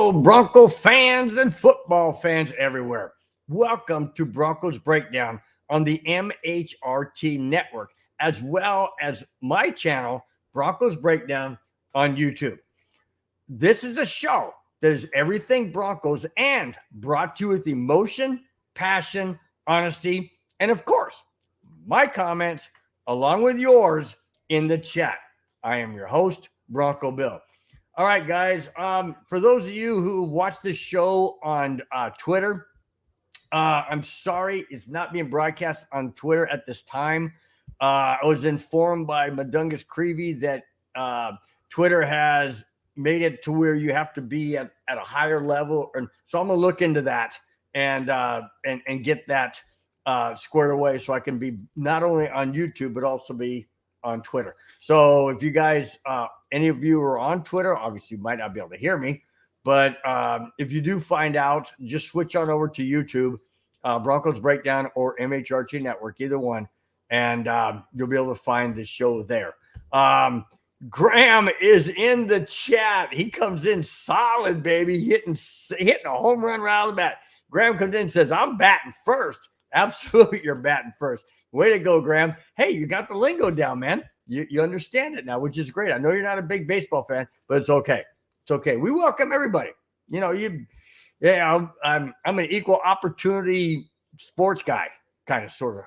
Hello, Bronco fans and football fans everywhere. Welcome to Broncos Breakdown on the MHRT network, as well as my channel, Broncos Breakdown on YouTube. This is a show that is everything Broncos and brought to you with emotion, passion, honesty, and of course, my comments along with yours in the chat. I am your host, Bronco Bill. All right, guys. For those of you who watch this show on Twitter, I'm sorry it's not being broadcast on Twitter at this time. I was informed by Madungus Creevy that Twitter has made it to where you have to be at a higher level. So I'm going to look into that and get that squared away so I can be not only on YouTube, but also be on Twitter. So if you guys, any of you are on Twitter, obviously you might not be able to hear me, but if you do find out, just switch on over to YouTube, Broncos Breakdown or MHRT Network, either one, and you'll be able to find the show there. Graham is in the chat. He comes in solid, baby, hitting a home run right out of the bat. Graham comes in and says, I'm batting first. Absolutely, you're batting first. Way to go, Graham. Hey, you got the lingo down, man. You understand it now, which is great. I know you're not a big baseball fan, but it's okay. It's okay. We welcome everybody. You know, I'm an equal opportunity sports guy, kind of, sort of,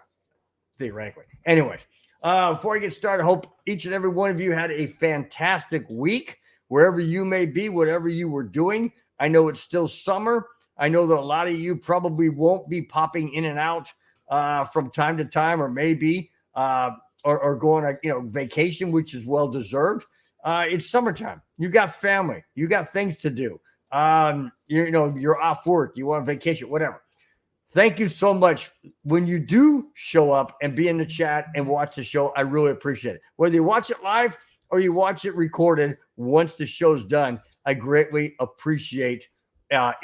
theoretically. Anyways, before I get started, I hope each and every one of you had a fantastic week, wherever you may be, whatever you were doing. I know it's still summer. I know that a lot of you probably won't be popping in and out from time to time, or maybe or going on vacation, which is well deserved. It's summertime. You got family. You got things to do. You're off work. You want vacation, whatever. Thank you so much. When you do show up and be in the chat and watch the show, I really appreciate it. Whether you watch it live or you watch it recorded once the show's done, I greatly appreciate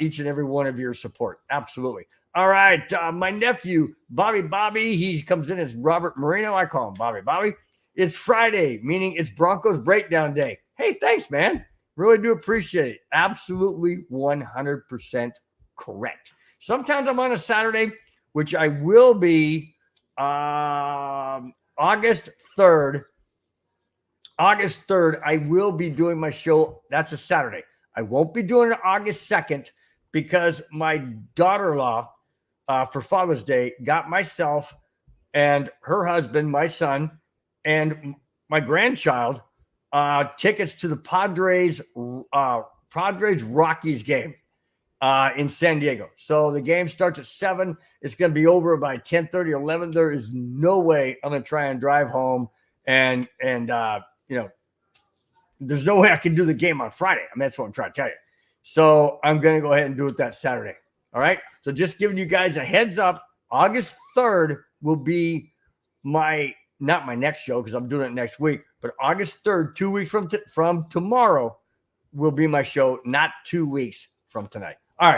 each and every one of your support. Absolutely. All right. My nephew, Bobby, he comes in as Robert Marino. I call him Bobby. It's Friday, meaning it's Broncos Breakdown Day. Hey, thanks, man. Really do appreciate it. Absolutely 100% correct. Sometimes I'm on a Saturday, which I will be August 3rd. August 3rd, I will be doing my show. That's a Saturday. I won't be doing it August 2nd because my daughter-in-law, for Father's Day, got myself and her husband, my son, and my grandchild tickets to the Padres-Rockies game in San Diego. So the game starts at 7. It's going to be over by 10:30 or 11. There is no way I'm going to try and drive home and there's no way I can do the game on Friday. I mean, that's what I'm trying to tell you. So I'm going to go ahead and do it that Saturday. All right. So just giving you guys a heads up, August 3rd will be not my next show because I'm doing it next week, but August 3rd, 2 weeks from tomorrow, will be my show, not 2 weeks from tonight. All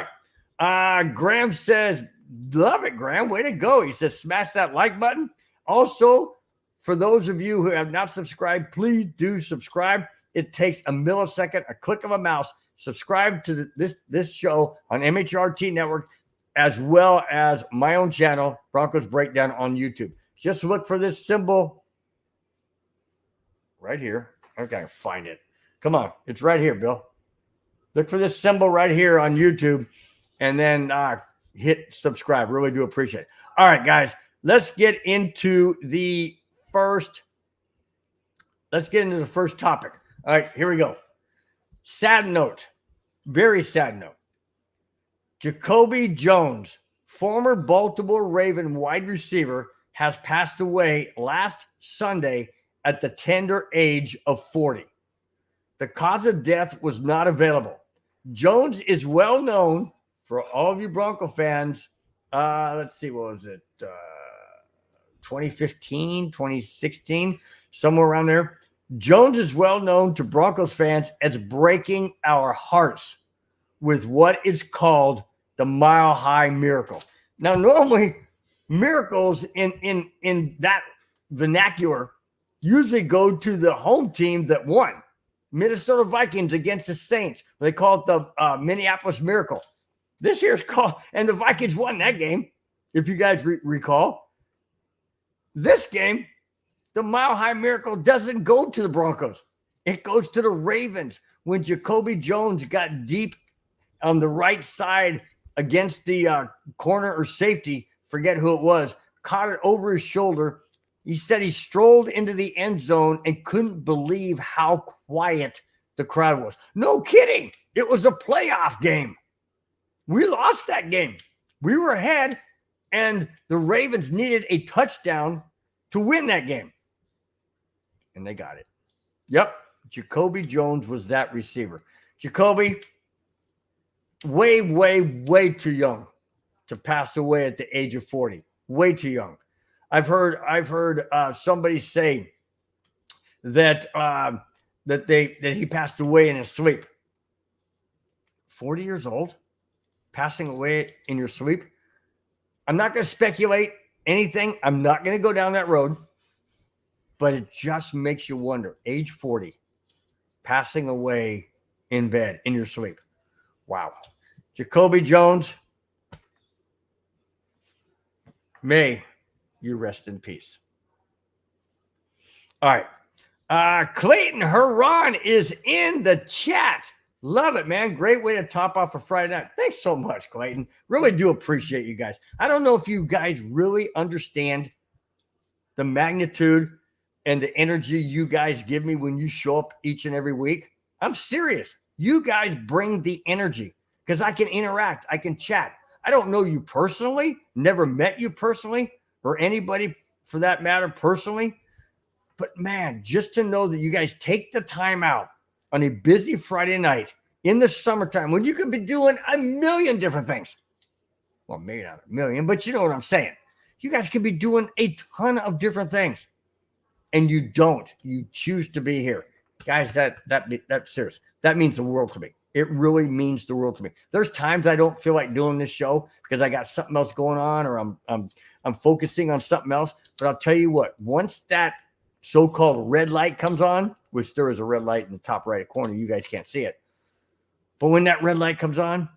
right. Graham says, love it, Graham. Way to go. He says, smash that like button. Also, for those of you who have not subscribed, please do subscribe. It takes a millisecond, a click of a mouse. Subscribe to this show on MHRT Network, as well as my own channel, Broncos Breakdown on YouTube. Just look for this symbol right here. Okay, find it. Come on. It's right here, Bill. Look for this symbol right here on YouTube, and then hit subscribe. Really do appreciate it. All right, guys, let's get into the first topic. All right, here we go. Sad note, very sad note. Jacoby Jones, former Baltimore Raven wide receiver, has passed away last Sunday at the tender age of 40. The cause of death was not available. Jones is well known for all of you Bronco fans. Let's see, what was it? 2015, 2016, somewhere around there. Jones is well known to Broncos fans as breaking our hearts with what is called the Mile High Miracle. Now, normally, miracles in that vernacular usually go to the home team that won. Minnesota Vikings against the Saints. They call it the Minneapolis Miracle. This year's called, and the Vikings won that game, if you guys recall. This game, the Mile High Miracle doesn't go to the Broncos. It goes to the Ravens when Jacoby Jones got deep on the right side against the corner or safety, forget who it was, caught it over his shoulder. He said he strolled into the end zone and couldn't believe how quiet the crowd was. No kidding. It was a playoff game. We lost that game. We were ahead, and the Ravens needed a touchdown to win that game. And they got it. Yep. Jacoby Jones was that receiver. Jacoby, way, way, way too young to pass away at the age of 40. Way too young. I've heard somebody say that he passed away in his sleep. 40 years old, passing away in your sleep. I'm not going to speculate anything. I'm not going to go down that road, but it just makes you wonder. Age 40, passing away in bed in your sleep. Wow. Jacoby Jones, may you rest in peace. All right. Clayton Huron is in the chat. Love it, man. Great way to top off a Friday night. Thanks so much, Clayton. Really do appreciate you guys. I don't know if you guys really understand the magnitude and the energy you guys give me when you show up each and every week. I'm serious. You guys bring the energy because I can interact. I can chat. I don't know you personally, never met you personally, or anybody for that matter personally. But man, just to know that you guys take the time out on a busy Friday night in the summertime when you could be doing a million different things. Well, maybe not a million, but you know what I'm saying. You guys could be doing a ton of different things. And you don't. You choose to be here. Guys, that's serious. That means the world to me. It really means the world to me. There's times I don't feel like doing this show because I got something else going on or I'm focusing on something else. But I'll tell you what, once that so-called red light comes on, which there is a red light in the top right corner, you guys can't see it. But when that red light comes on,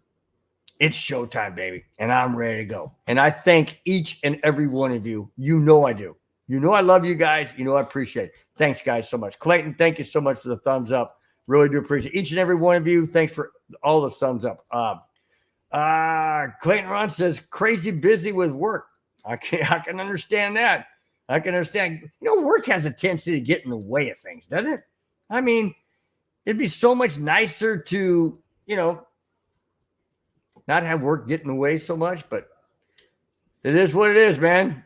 it's showtime, baby. And I'm ready to go. And I thank each and every one of you. You know I do. You know I love you guys. You know I appreciate it. Thanks, guys, so much. Clayton, thank you so much for the thumbs up. Really do appreciate each and every one of you. Thanks for all the thumbs up. Clayton Ron says, crazy busy with work. I can understand that. I can understand. You know, work has a tendency to get in the way of things, doesn't it? I mean, it'd be so much nicer to, you know, not have work get in the way so much, but it is what it is, man.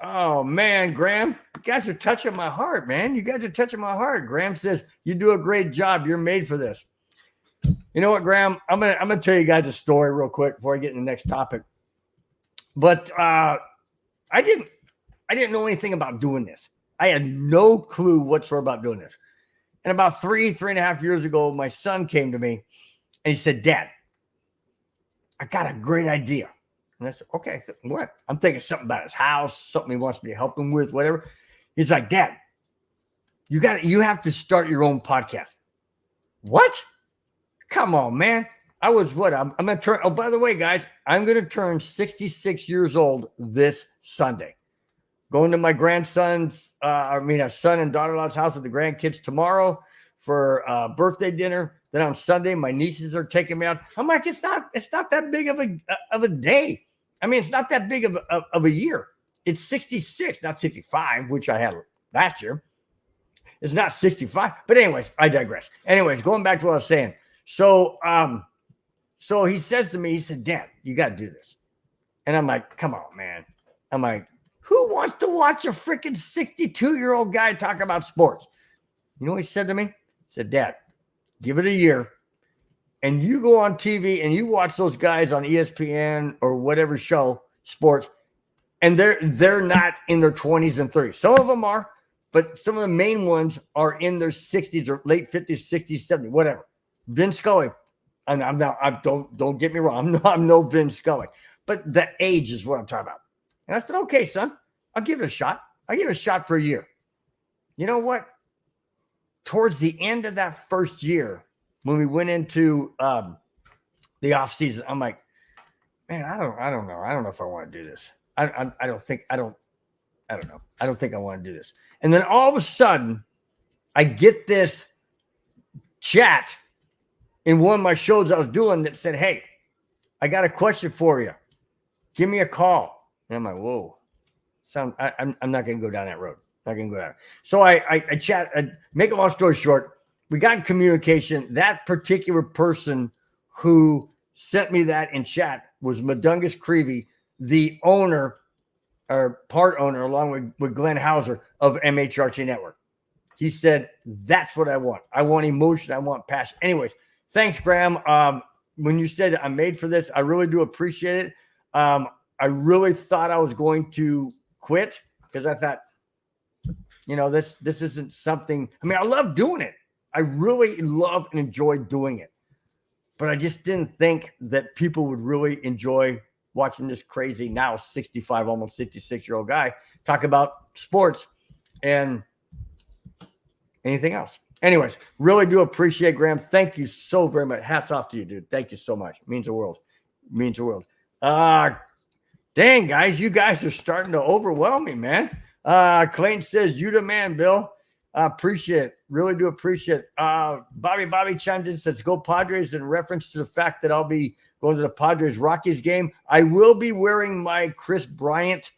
Oh, man, Graham, you guys are touching my heart, man. You guys are touching my heart. Graham says, you do a great job. You're made for this. You know what, Graham? I'm gonna tell you guys a story real quick before I get in the next topic. But I didn't know anything about doing this. I had no clue whatsoever about doing this. And about 3.5 years ago, my son came to me and he said, Dad, I got a great idea. And I said, okay, what? I'm thinking something about his house, something he wants me to help him with, whatever. He's like, Dad, you have to start your own podcast. What? Come on, man. I was what? I'm going to turn. Oh, by the way, guys, I'm going to turn 66 years old this Sunday. Going to my grandson's, a son and daughter-in-law's house with the grandkids tomorrow for birthday dinner. Then on Sunday, my nieces are taking me out. I'm like, it's not that big of a day. I mean, it's not that big of a year. It's 66, not 65, which I had last year. It's not 65. But anyways, I digress. Anyways, going back to what I was saying. So he says to me, he said, Dad, you got to do this. And I'm like, come on, man. I'm like, who wants to watch a freaking 62-year-old guy talk about sports? You know what he said to me? He said, Dad, give it a year. And you go on TV and you watch those guys on ESPN or whatever show, sports, and they're not in their 20s and 30s. Some of them are, but some of the main ones are in their 60s or late 50s, 60s, 70s, whatever. Vin Scully. And don't get me wrong. I'm no Vin Scully. But the age is what I'm talking about. And I said, okay, son, I'll give it a shot. I'll give it a shot for a year. You know what? towards the end of that first year, when we went into the off season, I'm like, man, I don't know. I don't know if I want to do this. I don't think I don't know. I don't think I want to do this. And then all of a sudden, I get this chat in one of my shows I was doing that said, hey, I got a question for you. Give me a call. And I'm like, whoa. I'm not going to go down that road. Not going to go down. So I chat. Make a long story short, we got in communication. That particular person who sent me that in chat was Madungus Creevy, the owner or part owner, along with Glenn Hauser of MHRT Network. He said, that's what I want. I want emotion. I want passion. Anyways, thanks, Graham. When you said I'm made for this, I really do appreciate it. I really thought I was going to quit because I thought, this isn't something. I mean, I love doing it. I really love and enjoy doing it. But I just didn't think that people would really enjoy watching this crazy, now 65, almost 66-year-old guy talk about sports and anything else. Anyways, really do appreciate, Graham. Thank you so very much. Hats off to you, dude. Thank you so much. Means the world. Means the world. Dang, guys, you guys are starting to overwhelm me, man. Clayton says, you the man, Bill. Appreciate it. Really do appreciate it. Bobby chimed in, says, go Padres, in reference to the fact that I'll be going to the Padres-Rockies game. I will be wearing my Chris Bryant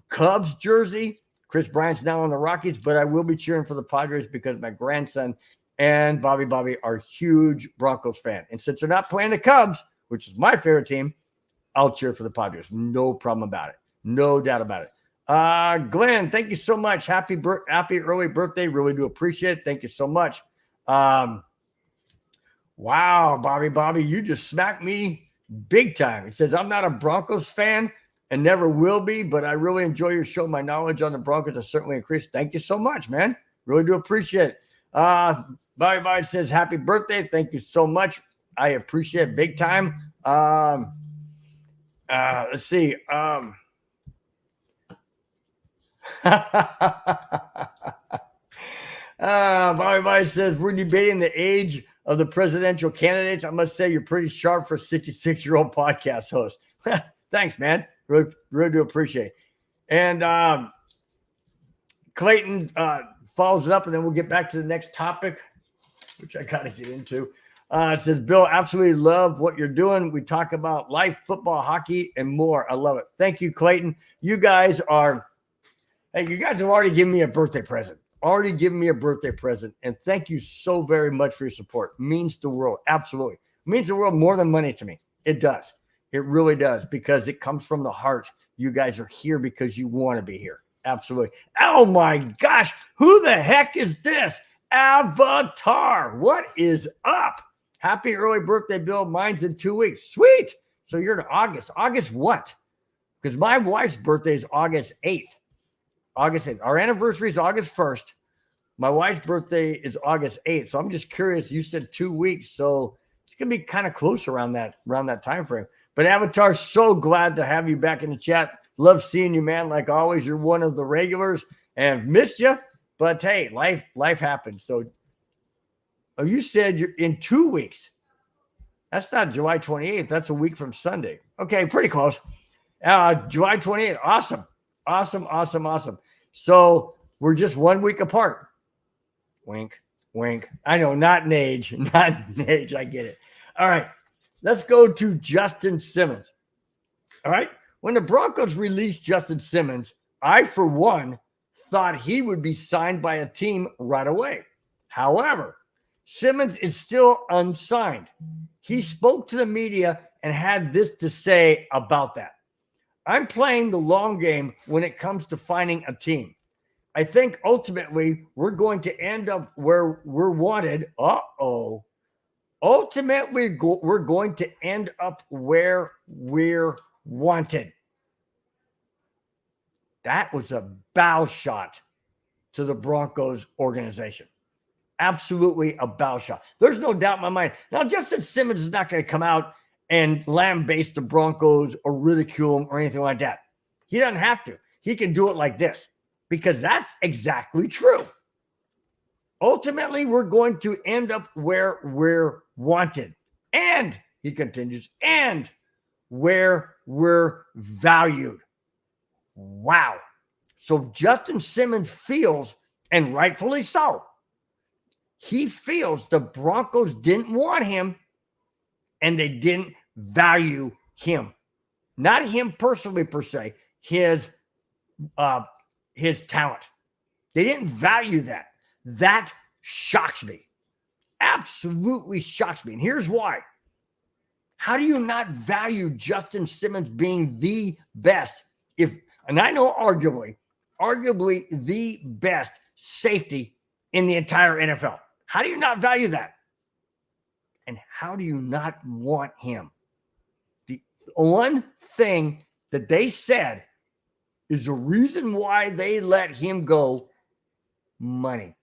Cubs jersey. Chris Bryant's now on the Rockies, but I will be cheering for the Padres because my grandson and Bobby are huge Broncos fan. And since they're not playing the Cubs, which is my favorite team, I'll cheer for the Padres. No problem about it. No doubt about it. Glenn, thank you so much. Happy early birthday. Really do appreciate it. Thank you so much. Wow, Bobby, you just smacked me big time. It says, I'm not a Broncos fan and never will be, but I really enjoy your show. My knowledge on the Broncos has certainly increased. Thank you so much, man. Really do appreciate it. Bobby says, happy birthday. Thank you so much. I appreciate it big time. Let's see. Bobby says, we're debating the age of the presidential candidates. I must say, you're pretty sharp for a 66-year-old podcast host. Thanks, man. Really do appreciate it. And Clayton follows it up, and then we'll get back to the next topic, which I got to get into. It says, Bill, absolutely love what you're doing. We talk about life, football, hockey, and more. I love it. Thank you, Clayton. You guys have already given me a birthday present. And thank you so very much for your support. Means the world. Absolutely. Means the world more than money to me. It does. It really does, because it comes from the heart. You guys are here because you want to be here. Absolutely. Oh my gosh. Who the heck is this? Avatar. What is up? Happy early birthday, Bill. Mine's in 2 weeks. Sweet. So you're in August. August what? Because my wife's birthday is August 8th. August 8th. Our anniversary is August 1st. My wife's birthday is August 8th. So I'm just curious. You said 2 weeks. So it's going to be kind of close around that time frame. But Avatar, so glad to have you back in the chat. Love seeing you, man. Like always, you're one of the regulars and missed you. But hey, life happens. So you said you're in 2 weeks. That's not July 28th. That's a week from Sunday. Okay, pretty close. July 28th. Awesome. So we're just 1 week apart. Wink. I know, not in age. I get it. All right. Let's go to Justin Simmons. All right. When the Broncos released Justin Simmons, I, for one, thought he would be signed by a team right away. However, Simmons is still unsigned. He spoke to the media and had this to say about that. I'm playing the long game when it comes to finding a team. I think ultimately we're going to end up where we're wanted. Ultimately, we're going to end up where we're wanted. That was a bow shot to the Broncos organization. Absolutely a bow shot. There's no doubt in my mind. Now, Justin Simmons is not going to come out and lambaste the Broncos or ridicule them or anything like that. He doesn't have to. He can do it like this because that's exactly true. Ultimately, we're going to end up where we're wanted. And, he continues, and where we're valued. Wow. So Justin Simmons feels, and rightfully so, he feels the Broncos didn't want him and they didn't value him. Not him personally per se, his talent. They didn't value that. That shocks me. Absolutely shocks me. And here's why. How do you not value Justin Simmons being the best? And I know arguably the best safety in the entire NFL. How do you not value that? And how do you not want him? The one thing that they said is the reason why they let him go: money.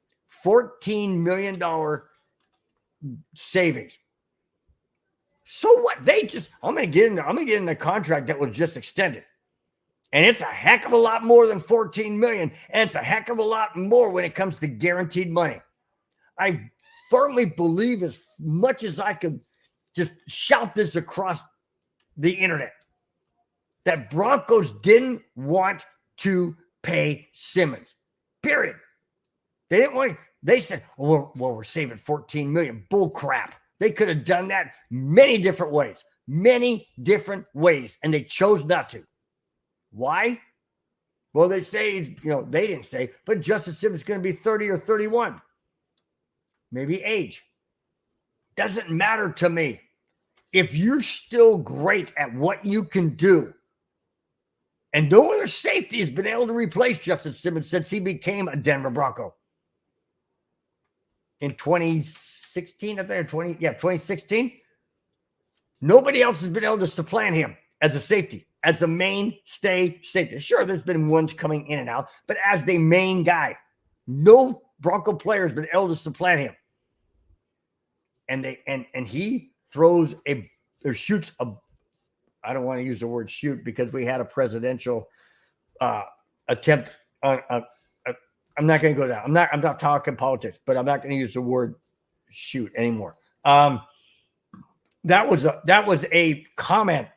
$14 million savings. So what? I'm gonna get in the contract that was just extended. And it's a heck of a lot more than $14 million. And it's a heck of a lot more when it comes to guaranteed money. I firmly believe, as much as I could just shout this across the internet, that Broncos didn't want to pay Simmons. Period. They didn't want. They said, well, we're saving $14 million. Bull crap. They could have done that many different ways. And they chose not to. Why? Well, they say, they didn't say, but Justin Simmons is going to be 30 or 31. Maybe age. Doesn't matter to me. If you're still great at what you can do, and no other safety has been able to replace Justin Simmons since he became a Denver Bronco. In 2016, I think, 2016. Nobody else has been able to supplant him as a safety, as a mainstay safety. Sure, there's been ones coming in and out, but as the main guy, no Bronco player has been able to supplant him. And he throws or shoots a. I don't want to use the word shoot because we had a presidential attempt on. I'm not going to go down. I'm not talking politics, but I'm not going to use the word shoot anymore. That was a comment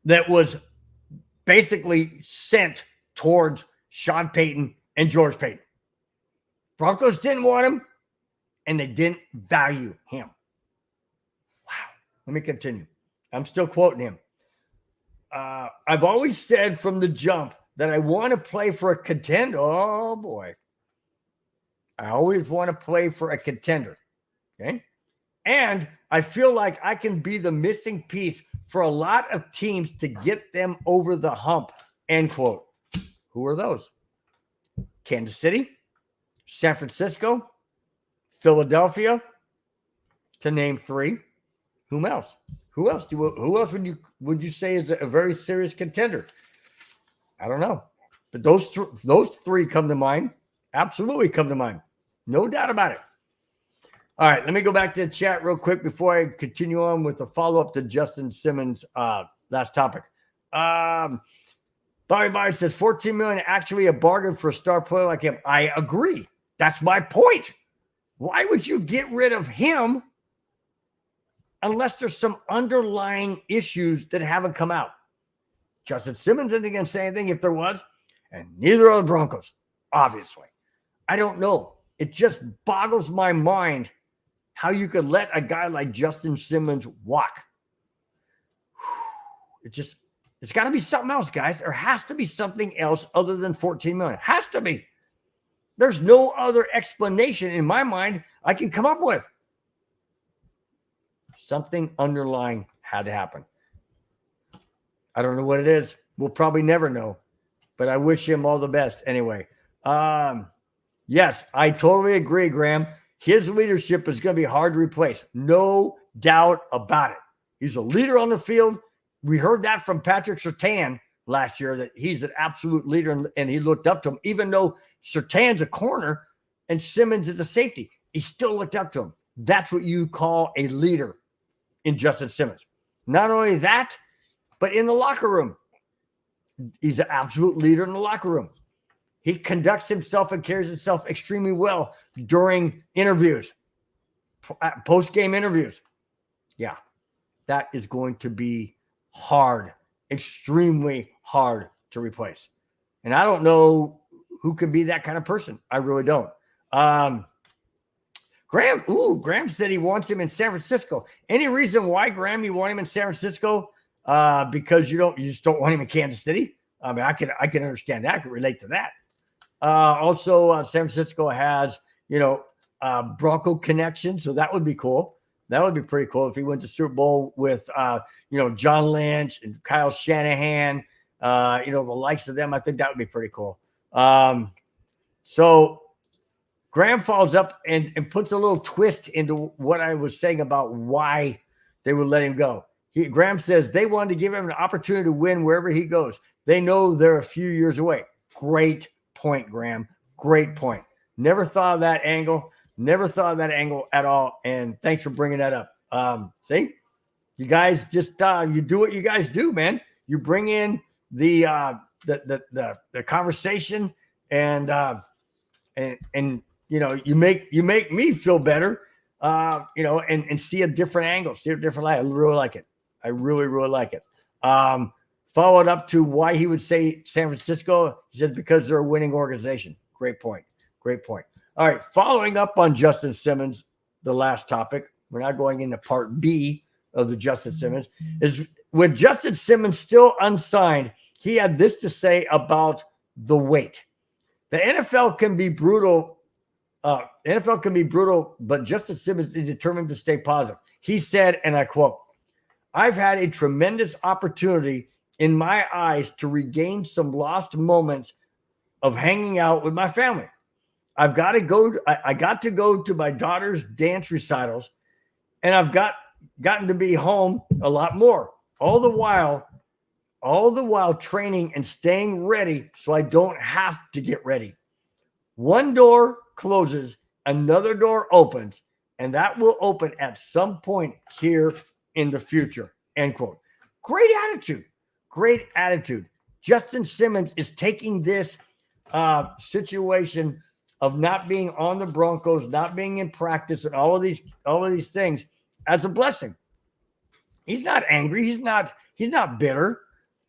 that was basically sent towards Sean Payton and George Payton. Broncos didn't want him, and they didn't value him. Wow. Let me continue. I'm still quoting him. I've always said from the jump that I want to play for a contender. Oh, boy. I always want to play for a contender. Okay? And I feel like I can be the missing piece for a lot of teams to get them over the hump. End quote. Who are those? Kansas City, San Francisco, Philadelphia, to name three. Who else? Who else would you say is a very serious contender? I don't know. But those three come to mind. Absolutely come to mind. No doubt about it. All right, let me go back to the chat real quick before I continue on with the follow-up to Justin Simmons' last topic. Bobby Myers says $14 million actually a bargain for a star player like him. I agree. That's my point. Why would you get rid of him unless there's some underlying issues that haven't come out? Justin Simmons isn't going to say anything if there was, and neither are the Broncos, obviously. I don't know. It just boggles my mind how you could let a guy like Justin Simmons walk. It's got to be something else, guys. There has to be something else other than $14 million. Has to be. There's no other explanation in my mind I can come up with. Something underlying had to happen. I don't know what it is. We'll probably never know, but I wish him all the best anyway. Yes, I totally agree, Graham. His leadership is going to be hard to replace. No doubt about it. He's a leader on the field. We heard that from Patrick Surtain last year, that he's an absolute leader, and he looked up to him. Even though Surtain's a corner and Simmons is a safety, he still looked up to him. That's what you call a leader in Justin Simmons. Not only that, but in the locker room. He's an absolute leader in the locker room. He conducts himself and carries himself extremely well during interviews, post-game interviews. Yeah, that is going to be hard, extremely hard to replace. And I don't know who can be that kind of person. I really don't. Graham said he wants him in San Francisco. Any reason why, Graham, you want him in San Francisco? Because you just don't want him in Kansas City? I mean, I can understand that. I can relate to that. Also, San Francisco has, Bronco connection, so that would be cool. That would be pretty cool if he went to Super Bowl with, John Lynch and Kyle Shanahan, the likes of them. I think that would be pretty cool. So Graham follows up and puts a little twist into what I was saying about why they would let him go. Graham says they wanted to give him an opportunity to win wherever he goes. They know they're a few years away. Great point, Graham. Great point. Never thought of that angle. Never thought of that angle at all. And thanks for bringing that up. See, you guys just you do what you guys do, man. You bring in the conversation and you make me feel better. And see a different angle, see a different light. I really like it. I really, really like it. Followed up to why he would say San Francisco. He said because they're a winning organization. Great point. Great point. All right. Following up on Justin Simmons, the last topic. We're not going into part B of the Justin Simmons. Is when Justin Simmons still unsigned, he had this to say about the wait. The NFL can be brutal. But Justin Simmons is determined to stay positive. He said, and I quote, "I've had a tremendous opportunity in my eyes to regain some lost moments of hanging out with my family. I got to go to my daughter's dance recitals, and I've gotten to be home a lot more. All the while training and staying ready so I don't have to get ready. One door closes, another door opens, and that will open at some point here in the future." End quote. Great attitude. Great attitude. Justin Simmons is taking this situation of not being on the Broncos, not being in practice, and all of these things as a blessing. He's not angry. He's not bitter.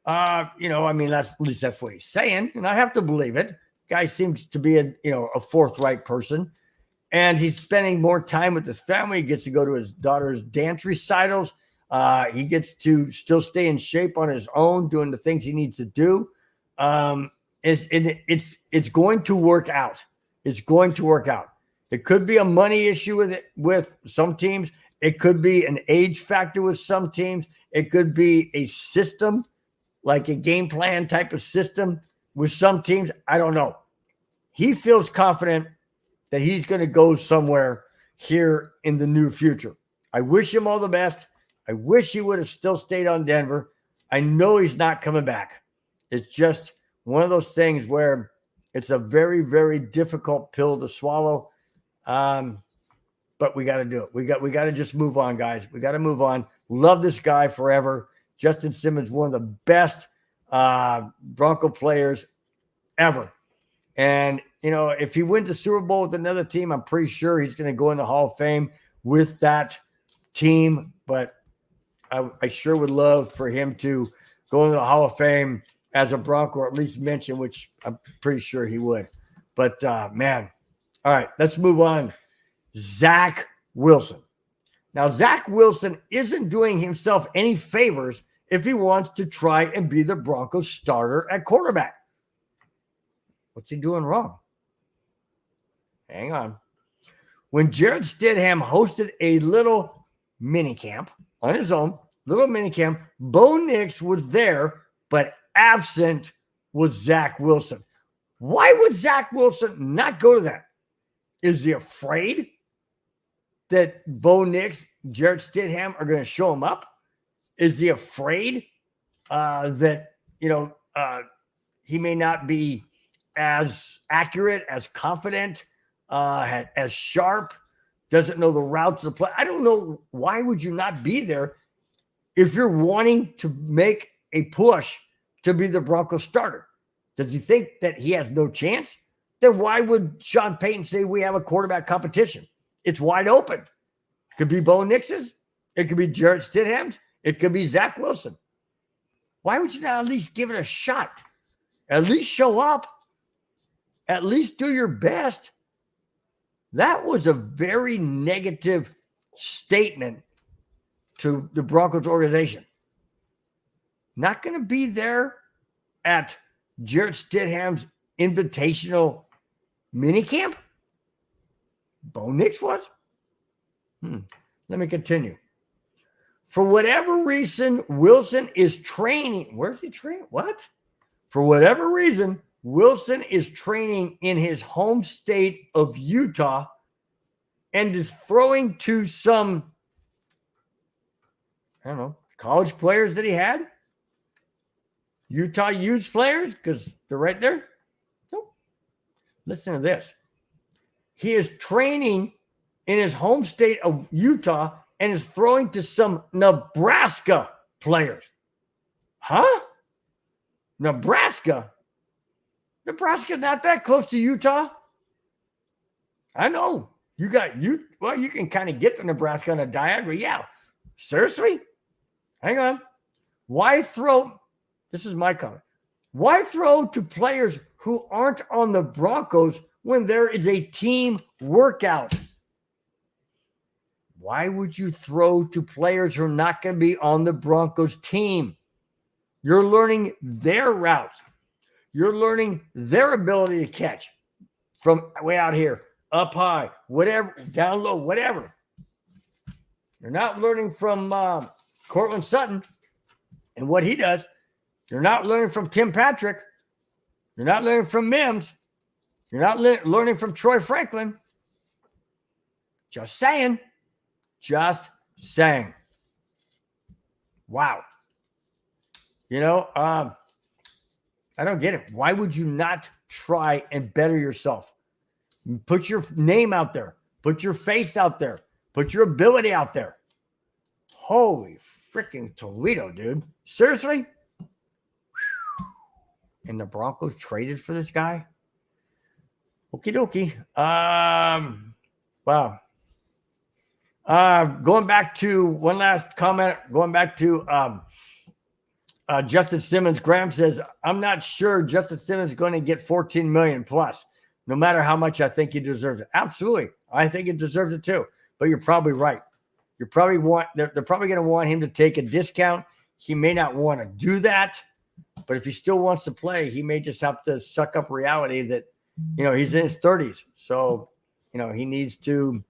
At least that's what he's saying, and I have to believe it. Guy seems to be a forthright person, and he's spending more time with his family. He gets to go to his daughter's dance recitals. He gets to still stay in shape on his own, doing the things he needs to do. It's going to work out. It's going to work out. It could be a money issue with some teams. It could be an age factor with some teams. It could be a system, like a game plan type of system with some teams. I don't know. He feels confident that he's going to go somewhere here in the near future. I wish him all the best. I wish he would have still stayed on Denver. I know he's not coming back. It's just one of those things where it's a very, very difficult pill to swallow. But we got to do it. We got to just move on, guys. We got to move on. Love this guy forever. Justin Simmons, one of the best Bronco players ever. And, if he wins the Super Bowl with another team, I'm pretty sure he's going to go in the Hall of Fame with that team. But I sure would love for him to go into the Hall of Fame as a Bronco, or at least mention, which I'm pretty sure he would. But, man. All right, let's move on. Zach Wilson. Now, Zach Wilson isn't doing himself any favors if he wants to try and be the Broncos starter at quarterback. What's he doing wrong? Hang on. When Jarrett Stidham hosted a little mini camp on his own, Bo Nix was there, but absent was Zach Wilson. Why would Zach Wilson not go to that? Is he afraid that Bo Nix, Jarrett Stidham are going to show him up? Is he afraid that, he may not be as accurate, as confident, as sharp, doesn't know the routes to play? I don't know. Why would you not be there if you're wanting to make a push to be the Broncos starter? Does he think that he has no chance? then why would Sean Payton say we have a quarterback competition? It's wide open. It could be Bo Nix's. It could be Jarrett Stidham's. It could be Zach Wilson. Why would you not at least give it a shot? At least show up. At least do your best. That was a very negative statement to the Broncos organization. Not going to be there at Jarrett Stidham's invitational minicamp? Bo Nix was? Let me continue. For whatever reason, Wilson is training. Where's he training? What? For whatever reason, Wilson is training in his home state of Utah and is throwing to some, I don't know, college players that he had. Utah youth players, because they're right there. Nope. Listen to this. He is training in his home state of Utah and is throwing to some Nebraska players. Huh? Nebraska? Nebraska not that close to Utah? I know. You can kind of get to Nebraska on a diagonal. Yeah. Seriously? Hang on. Why throw? This is my comment. Why throw to players who aren't on the Broncos when there is a team workout? Why would you throw to players who are not going to be on the Broncos team? You're learning their routes. You're learning their ability to catch from way out here, up high, whatever, down low, whatever. You're not learning from Cortland Sutton and what he does. You're not learning from Tim Patrick. You're not learning from Mims. You're not learning from Troy Franklin. Just saying. Just saying. Wow. You know, I don't get it. Why would you not try and better yourself? Put your name out there. Put your face out there. Put your ability out there. Holy freaking Toledo, dude. Seriously? And the Broncos traded for this guy? Okie dokie. Wow. Going back to one last comment, going back to Justin Simmons. Graham says, I'm not sure Justin Simmons is going to get $14 million plus, no matter how much I think he deserves it. Absolutely. I think he deserves it too. But you're probably right. They're probably going to want him to take a discount. He may not want to do that. But if he still wants to play, he may just have to suck up reality that, you know, he's in his 30s. So, you know, he needs to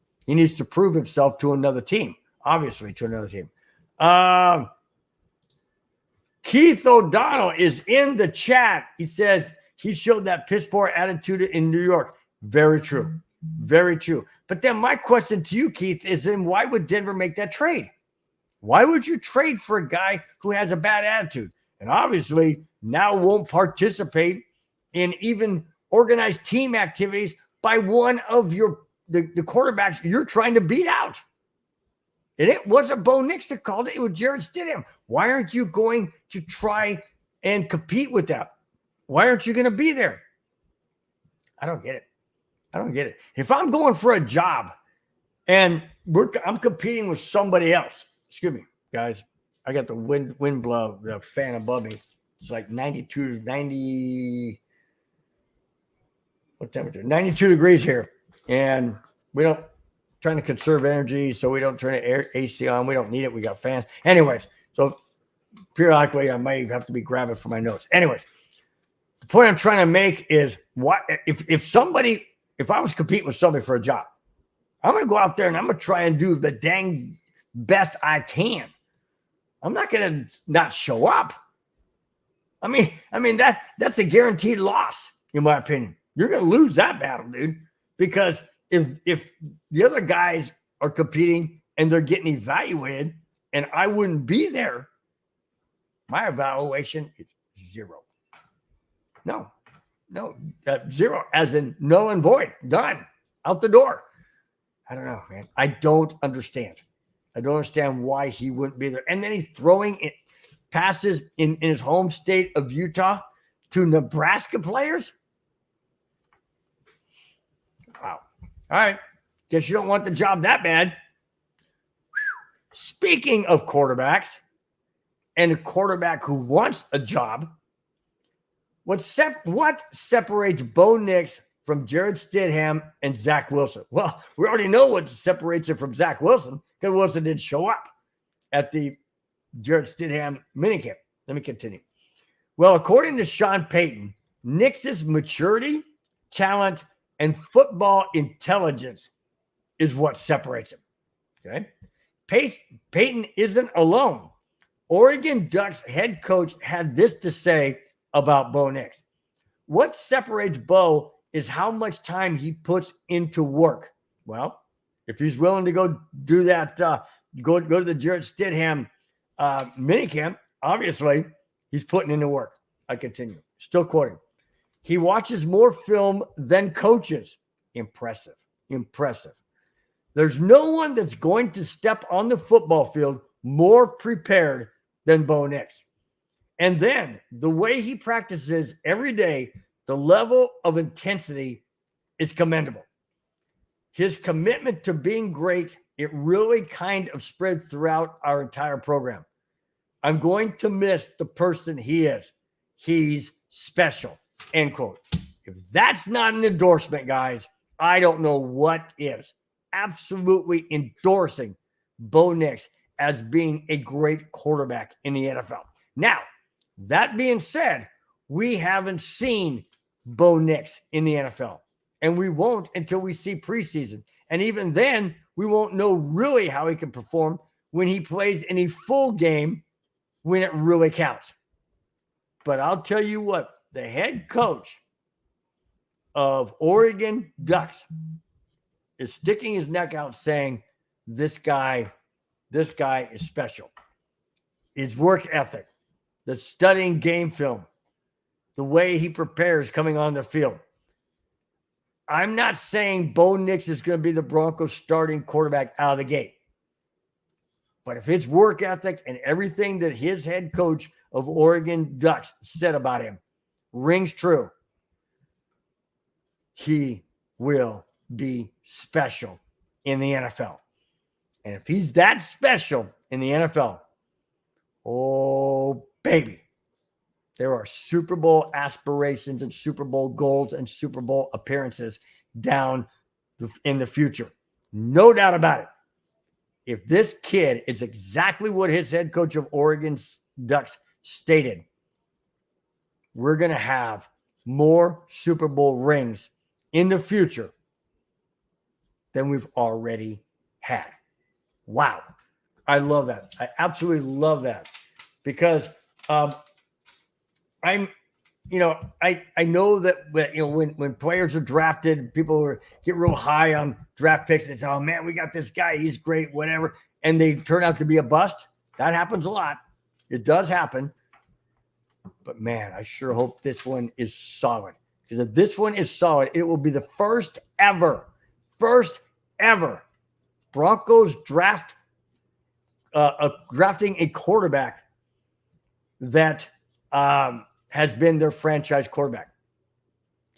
prove himself to another team, obviously to another team. Keith O'Donnell is in the chat. He says he showed that piss poor attitude in New York. Very true. Very true. But then my question to you, Keith, is then why would Denver make that trade? Why would you trade for a guy who has a bad attitude? And obviously now won't participate in even organized team activities by one of the quarterbacks you're trying to beat out. And it wasn't Bo Nix that called it. It was Jarrett Stidham. Why aren't you going to try and compete with that? Why aren't you going to be there? I don't get it. I don't get it. If I'm going for a job and I'm competing with somebody else, excuse me, guys, I got the wind blow, the fan above me. It's like 90, what temperature? 92 degrees here. And we don't trying to conserve energy, so we don't turn the AC on. We don't need it. We got fans. Anyways, so periodically I might have to be grabbing for my nose. Anyways, the point I'm trying to make is what if I was competing with somebody for a job, I'm gonna go out there and I'm gonna try and do the dang best I can. I'm not going to not show up. I mean that's a guaranteed loss, in my opinion. You're going to lose that battle, dude, because if the other guys are competing and they're getting evaluated and I wouldn't be there, my evaluation is zero. No, zero, as in null and void, done, out the door. I don't know, man. I don't understand. I don't understand why he wouldn't be there. And then he's throwing it passes in his home state of Utah to Nebraska players. All right. Guess you don't want the job that bad. Speaking of quarterbacks and a quarterback who wants a job, what separates Bo Nix from Jared Stidham and Zach Wilson? Well, we already know what separates it from Zach Wilson because Wilson didn't show up at the Jared Stidham minicamp. Let me continue. Well, according to Sean Payton, Nix's maturity, talent, and football intelligence is what separates him. Okay. Payton isn't alone. Oregon Ducks head coach had this to say about Bo Nix. What separates Bo is how much time he puts into work. Well, if he's willing to go do that, go to the Jared Stidham minicamp, obviously he's putting into work. I continue. Still quoting. He watches more film than coaches. Impressive. There's no one that's going to step on the football field more prepared than Bo Nix. And then the way he practices every day, the level of intensity is commendable. His commitment to being great, it really kind of spread throughout our entire program. I'm going to miss the person he is. He's special, end quote. If that's not an endorsement, guys, I don't know what is. Absolutely endorsing Bo Nix as being a great quarterback in the NFL. Now, that being said, we haven't seen Bo Nix in the NFL, and we won't until we see preseason. And even then, we won't know really how he can perform when he plays in a full game when it really counts. But I'll tell you what, the head coach of Oregon Ducks is sticking his neck out saying, this guy is special. His work ethic, the studying game film, the way he prepares coming on the field. I'm not saying Bo Nix is going to be the Broncos starting quarterback out of the gate. But if his work ethic and everything that his head coach of Oregon Ducks said about him rings true, he will be special in the NFL. And if he's that special in the NFL, oh, baby, there are Super Bowl aspirations and Super Bowl goals and Super Bowl appearances down in the future. No doubt about it. If this kid is exactly what his head coach of Oregon Ducks stated, we're going to have more Super Bowl rings in the future than we've already had. Wow. I love that. I absolutely love that because I know that when players are drafted, people get real high on draft picks and say, oh man, we got this guy, he's great, whatever. And they turn out to be a bust. That happens a lot. It does happen. But man, I sure hope this one is solid. Because if this one is solid, it will be the first ever Broncos drafting a quarterback that has been their franchise quarterback.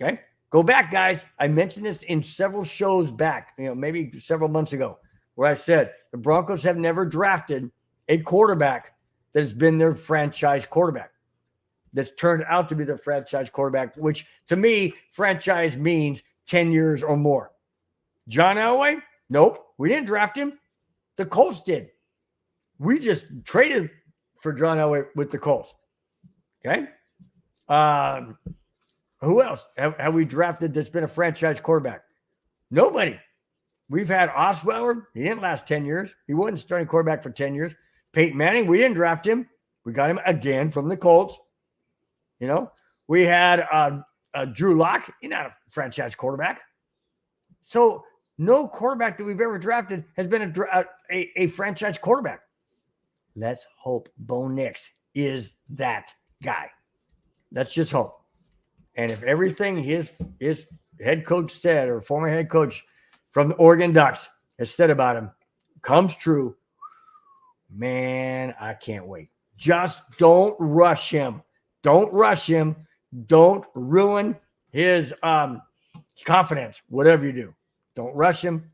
Okay? Go back, guys. I mentioned this in several shows back, maybe several months ago, where I said the Broncos have never drafted a quarterback that has been their franchise quarterback, that's turned out to be their franchise quarterback, which to me, franchise means 10 years or more. John Elway? Nope. We didn't draft him. The Colts did. We just traded for John Elway with the Colts. Okay? Who else have we drafted that's been a franchise quarterback? Nobody. We've had Osweiler. He didn't last 10 years. He wasn't starting quarterback for 10 years. Peyton Manning, we didn't draft him. We got him again from the Colts. We had Drew Lock. He's not a franchise quarterback. So no quarterback that we've ever drafted has been a franchise quarterback. Let's hope Bo Nix is that guy. Let's just hope. And if everything his head coach said, or former head coach from the Oregon Ducks has said about him comes true, man, I can't wait. Just don't rush him. Don't rush him. Don't ruin his confidence, whatever you do. Don't rush him.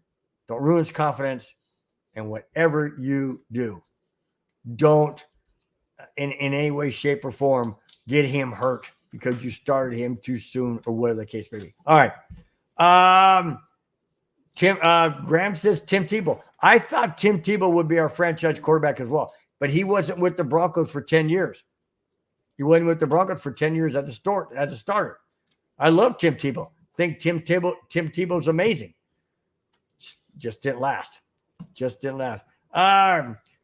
Don't ruin his confidence. And whatever you do, don't in any way, shape, or form get him hurt because you started him too soon or whatever the case may be. All right. Graham says Tim Tebow. I thought Tim Tebow would be our franchise quarterback as well, but he wasn't with the Broncos for 10 years. He wasn't with the Broncos for 10 years as a starter. I love Tim Tebow. I think Tim Tebow's amazing. Just didn't last.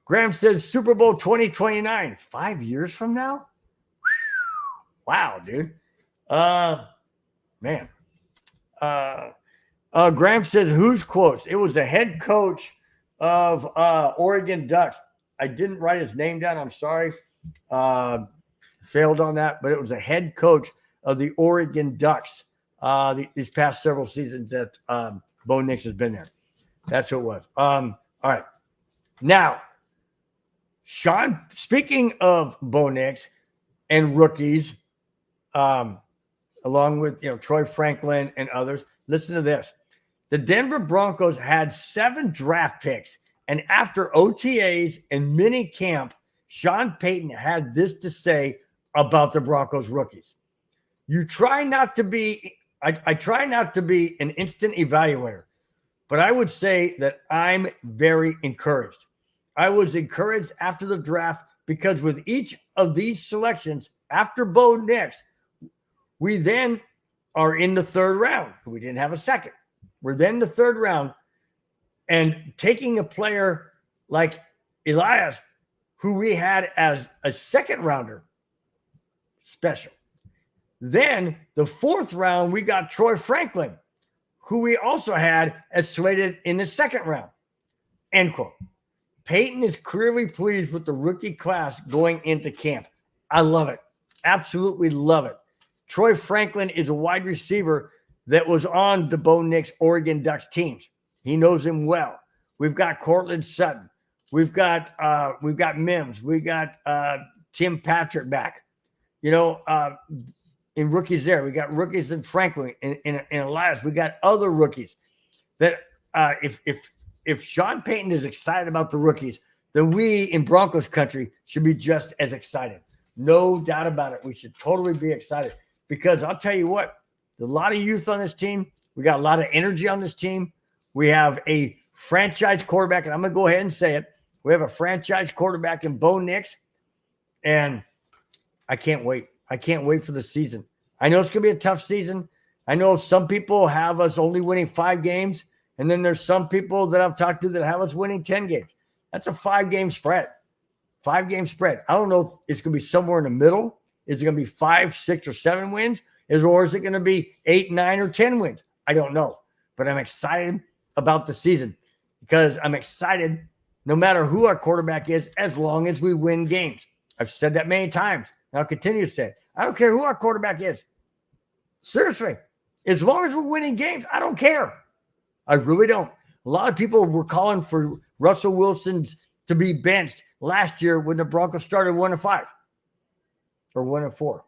Graham says Super Bowl 2029. 5 years from now? Wow, dude. Man. Graham says, whose quotes? It was the head coach of Oregon Ducks. I didn't write his name down. I'm sorry. Failed on that, but it was a head coach of the Oregon Ducks these past several seasons that Bo Nix has been there. That's who it was. All right. Now, Sean, speaking of Bo Nix and rookies, along with Troy Franklin and others, listen to this. The Denver Broncos had 7 draft picks, and after OTAs and mini camp, Sean Payton had this to say about the Broncos rookies. I try not to be an instant evaluator, but I would say that I'm very encouraged. I was encouraged after the draft because with each of these selections after Bo Nix, we then are in the 3rd round. We didn't have a second. We're then in the 3rd round, and taking a player like Elias, who we had as a 2nd rounder, special. Then the 4th round, we got Troy Franklin, who we also had as slated in the 2nd round. End quote. Payton is clearly pleased with the rookie class going into camp. I love it. Absolutely love it. Troy Franklin is a wide receiver that was on the Bo Nix Oregon Ducks teams. He knows him well. We've got Cortland Sutton. We've got Mims. We got Tim Patrick back. In rookies there, we got rookies in Franklin and Elias. We got other rookies that if Sean Payton is excited about the rookies, then we in Broncos country should be just as excited. No doubt about it. We should totally be excited because I'll tell you what, there's a lot of youth on this team. We got a lot of energy on this team. We have a franchise quarterback, and I'm going to go ahead and say it. We have a franchise quarterback in Bo Nix, and I can't wait. I can't wait for the season. I know it's going to be a tough season. I know some people have us only winning 5 games, and then there's some people that I've talked to that have us winning 10 games. That's a 5-game spread. 5-game spread. I don't know if it's going to be somewhere in the middle. Is it going to be 5, 6, or 7 wins? Or is it going to be 8, 9, or 10 wins? I don't know. But I'm excited about the season because I'm excited no matter who our quarterback is as long as we win games. I've said that many times, and I'll continue to say it. I don't care who our quarterback is. Seriously. As long as we're winning games, I don't care. I really don't. A lot of people were calling for Russell Wilson's to be benched last year when the Broncos started 1-5 or 1-4.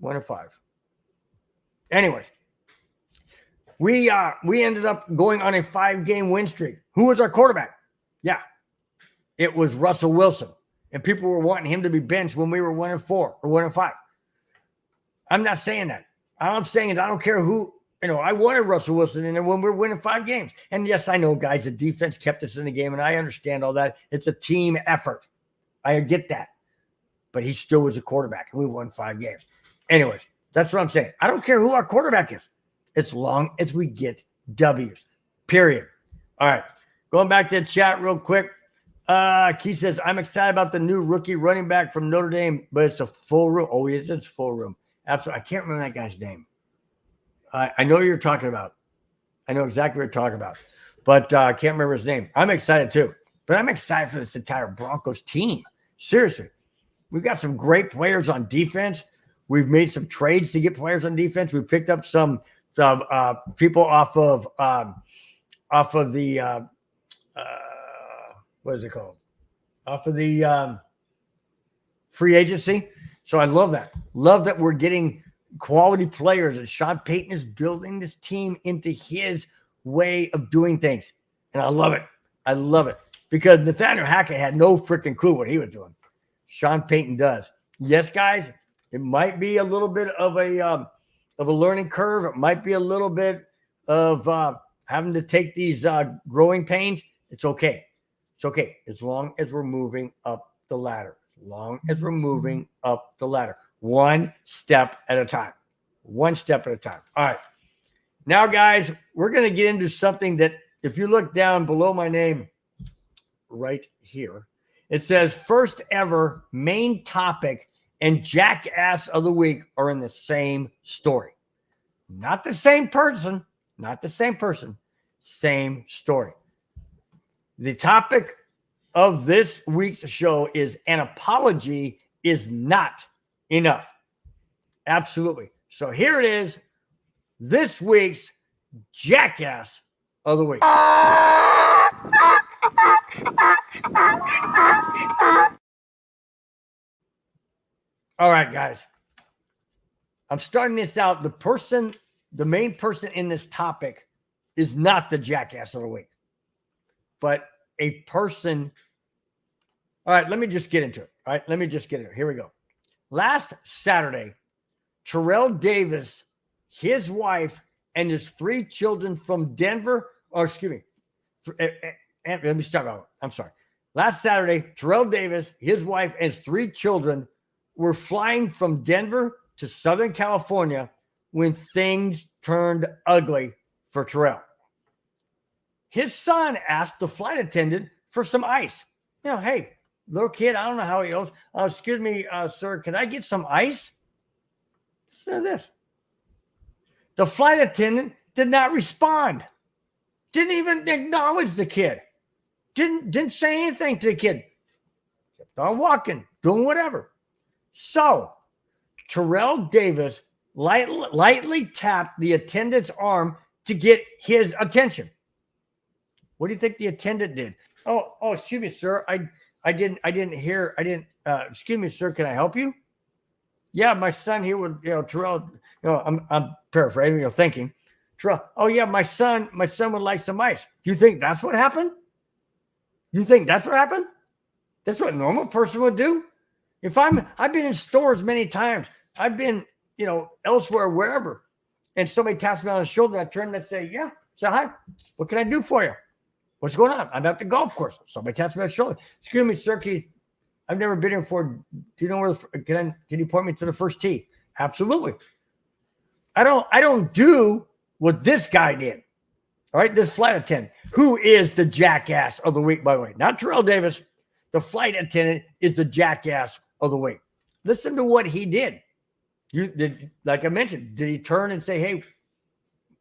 1-5. Anyways, we ended up going on a 5-game win streak. Who was our quarterback? Yeah, it was Russell Wilson. And people were wanting him to be benched when we were 1-4 or 1-5. I'm not saying that. All I'm saying is I don't care who. I wanted Russell Wilson in there when we were winning 5 games. And yes, I know, guys, the defense kept us in the game, and I understand all that. It's a team effort. I get that. But he still was a quarterback, and we won 5 games. Anyways, that's what I'm saying. I don't care who our quarterback is, as long as we get W's, period. All right, going back to the chat real quick. Keith says, I'm excited about the new rookie running back from Notre Dame, but it's a full room. Oh, it's full room. Absolutely. I can't remember that guy's name. I know what you're talking about. I know exactly what you're talking about, but I can't remember his name. I'm excited too, but I'm excited for this entire Broncos team. Seriously. We've got some great players on defense. We've made some trades to get players on defense. We picked up some people off of the what is it called? Off of the free agency. So I love that. Love that we're getting quality players, and Sean Payton is building this team into his way of doing things. And I love it. I love it. Because Nathaniel Hackett had no freaking clue what he was doing. Sean Payton does. Yes, guys, it might be a little bit of a learning curve. It might be a little bit of having to take these growing pains. It's okay. It's okay as long as we're moving up the ladder. As long as we're moving up the ladder. One step at a time. One step at a time. All right. Now, guys, we're going to get into something that if you look down below my name right here, it says first ever main topic and jackass of the week are in the same story. Not the same person. Not the same person. Same story. The topic of this week's show is an apology is not enough. Absolutely. So here it is. This week's jackass of the week. All right, guys. I'm starting this out. The main person in this topic is not the jackass of the week, but a person. All right, let me just get into it. All right, let me just get into it. Here we go. Last Saturday, Terrell Davis, his wife, and his 3 children from Denver, let me start over. I'm sorry. Last Saturday, Terrell Davis, his wife, and his 3 children were flying from Denver to Southern California when things turned ugly for Terrell. His son asked the flight attendant for some ice. Hey, little kid, I don't know how he goes. Excuse me, sir, can I get some ice? Listen to this. The flight attendant did not respond. Didn't even acknowledge the kid. Didn't say anything to the kid. Kept on walking, doing whatever. So Terrell Davis lightly tapped the attendant's arm to get his attention. What do you think the attendant did? Oh, excuse me, sir. I didn't hear. Excuse me, sir. Can I help you? Yeah, my son here would, Terrell, I'm paraphrasing, thinking. Terrell, oh yeah, my son would like some ice. Do you think that's what happened? You think that's what happened? That's what a normal person would do? I've been in stores many times. I've been, elsewhere, wherever. And somebody taps me on the shoulder. I turn and say, yeah, say hi. What can I do for you? What's going on? I'm at the golf course. Somebody taps me on the shoulder. Excuse me, sir. I've never been here before. Do you know where? Can you point me to the first tee? Absolutely. I don't do what this guy did. All right, this flight attendant, who is the jackass of the week, by the way, not Terrell Davis. The flight attendant is the jackass of the week. Listen to what he did. Like I mentioned, did he turn and say, "Hey,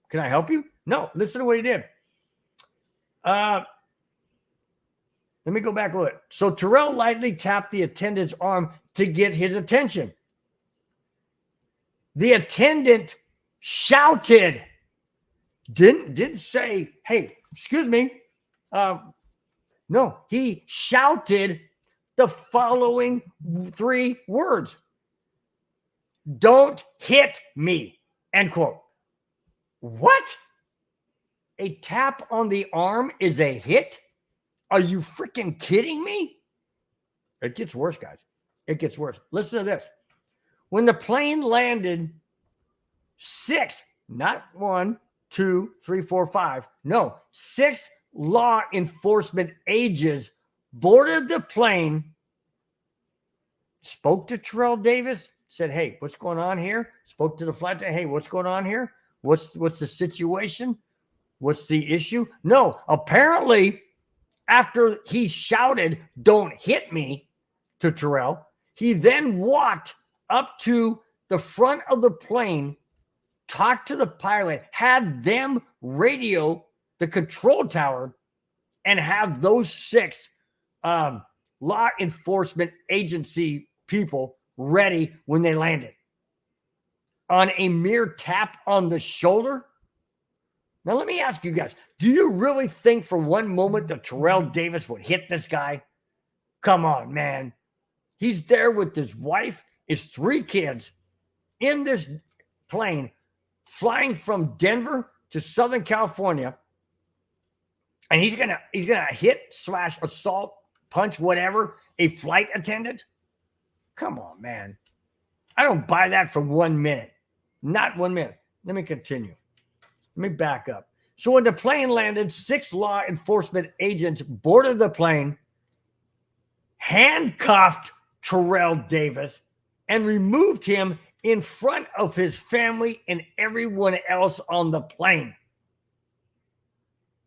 can I help you?" No. Listen to what he did. Let me go back a little. So Terrell lightly tapped the attendant's arm to get his attention. The attendant shouted. Didn't say, "Hey, excuse me." No, he shouted the following 3 words. "Don't hit me," end quote. What? A tap on the arm is a hit? Are you freaking kidding me? It gets worse, guys. It gets worse. Listen to this. When the plane landed, 6, not 1, 2, 3, 4, 5, no, 6 law enforcement agents boarded the plane, spoke to Terrell Davis, said, "Hey, what's going on here?" Spoke to the flight attendant, "Hey, what's going on here? What's the situation? What's the issue?" No, apparently, after he shouted, "Don't hit me," to Terrell, he then walked up to the front of the plane, talked to the pilot, had them radio the control tower, and have those 6 law enforcement agency people ready when they landed. On a mere tap on the shoulder? Now, let me ask you guys, do you really think for one moment that Terrell Davis would hit this guy? Come on, man. He's there with his wife, his 3 kids, in this plane, flying from Denver to Southern California, And he's gonna hit, slash, assault, punch, whatever, a flight attendant? Come on, man. I don't buy that for 1 minute. Not 1 minute. Let me continue. Let me back up. So when the plane landed, 6 law enforcement agents boarded the plane, handcuffed Terrell Davis, and removed him in front of his family and everyone else on the plane.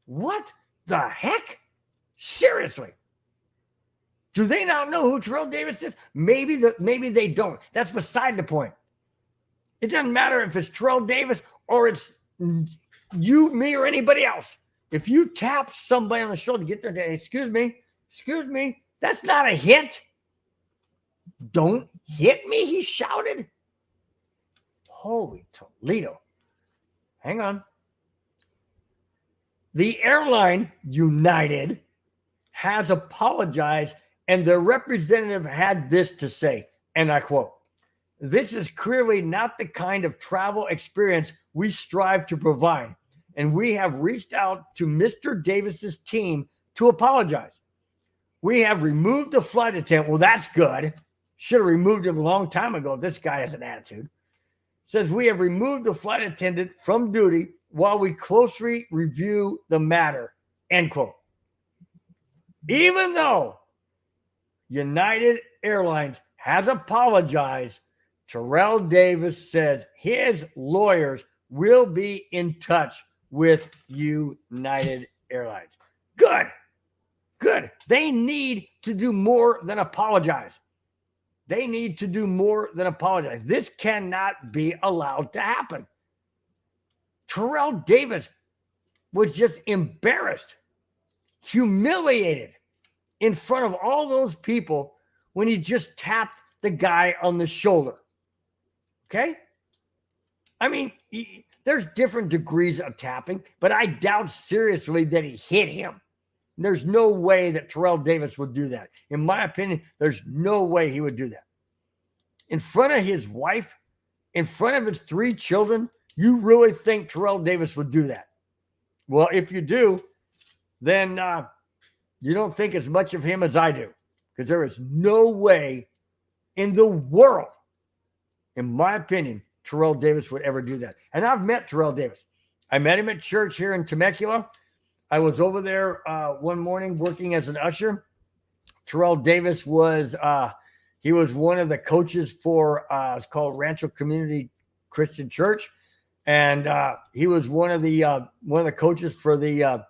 What the heck? Seriously. Do they not know who Terrell Davis is? Maybe they don't. That's beside the point. It doesn't matter if it's Terrell Davis or it's you, me, or anybody else. If you tap somebody on the shoulder, get there, excuse me, that's not a hit. Don't hit me, he shouted. Holy Toledo. Hang on. The airline, United, has apologized, and their representative had this to say, and I quote, "This is clearly not the kind of travel experience we strive to provide, and we have reached out to Mr. Davis's team to apologize. We have removed the flight attendant." Well, that's good. Should have removed him a long time ago if this guy has an attitude. Says, "We have removed the flight attendant from duty while we closely review the matter," end quote. Even though United Airlines has apologized, Terrell Davis says his lawyers will be in touch with United Airlines. Good. They need to do more than apologize. This cannot be allowed to happen. Terrell Davis was just embarrassed, humiliated in front of all those people when he just tapped the guy on the shoulder. Okay? I mean, there's different degrees of tapping, but I doubt seriously that he hit him. There's no way that Terrell Davis would do that. In my opinion, there's no way he would do that. In front of his wife, in front of his 3 children, you really think Terrell Davis would do that? Well, if you do, then you don't think as much of him as I do, because there is no way in the world, in my opinion, Terrell Davis would ever do that. And I've met Terrell Davis. I met him at church here in Temecula. I was over there one morning working as an usher. Terrell Davis was he was one of the coaches for it's called Rancho Community Christian Church, and he was one of the coaches for the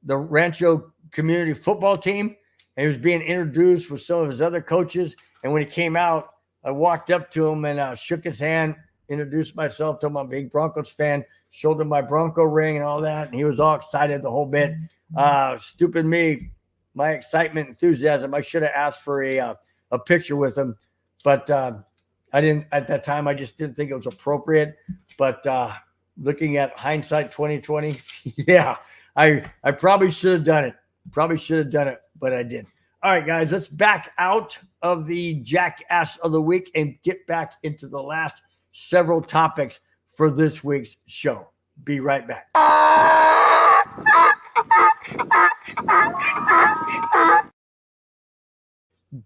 Rancho Community football team. And he was being introduced with some of his other coaches. And when he came out, I walked up to him and shook his hand, introduced myself, told him I'm a big Broncos fan, showed him my Bronco ring and all that. And he was all excited the whole bit. Stupid me, my excitement, enthusiasm. I should have asked for a picture with him, but I didn't at that time. I just didn't think it was appropriate. But looking at hindsight 2020, yeah, I probably should have done it. But I didn't. All right, guys, let's back out of the jackass of the week and get back into the last several topics for this week's show. Be right back.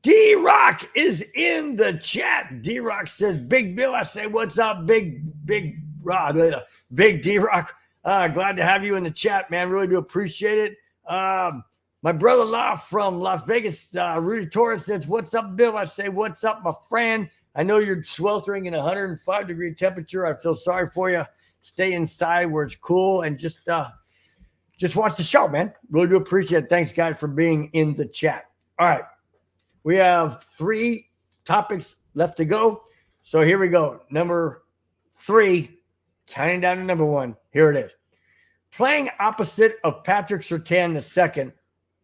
D-Rock is in the chat. D-Rock says, "Big Bill." I say, "What's up, big D-Rock? Glad to have you in the chat, man. Really do appreciate it. My brother-in-law from Las Vegas, Rudy Torres, says, "What's up, Bill?" I say, "What's up, my friend? I know you're sweltering in 105-degree temperature. I feel sorry for you. Stay inside where it's cool and just watch the show, man. Really do appreciate it. Thanks, guys, for being in the chat." All right. We have 3 topics left to go. So here we go. Number 3, counting down to number 1. Here it is. Playing opposite of Patrick Surtain II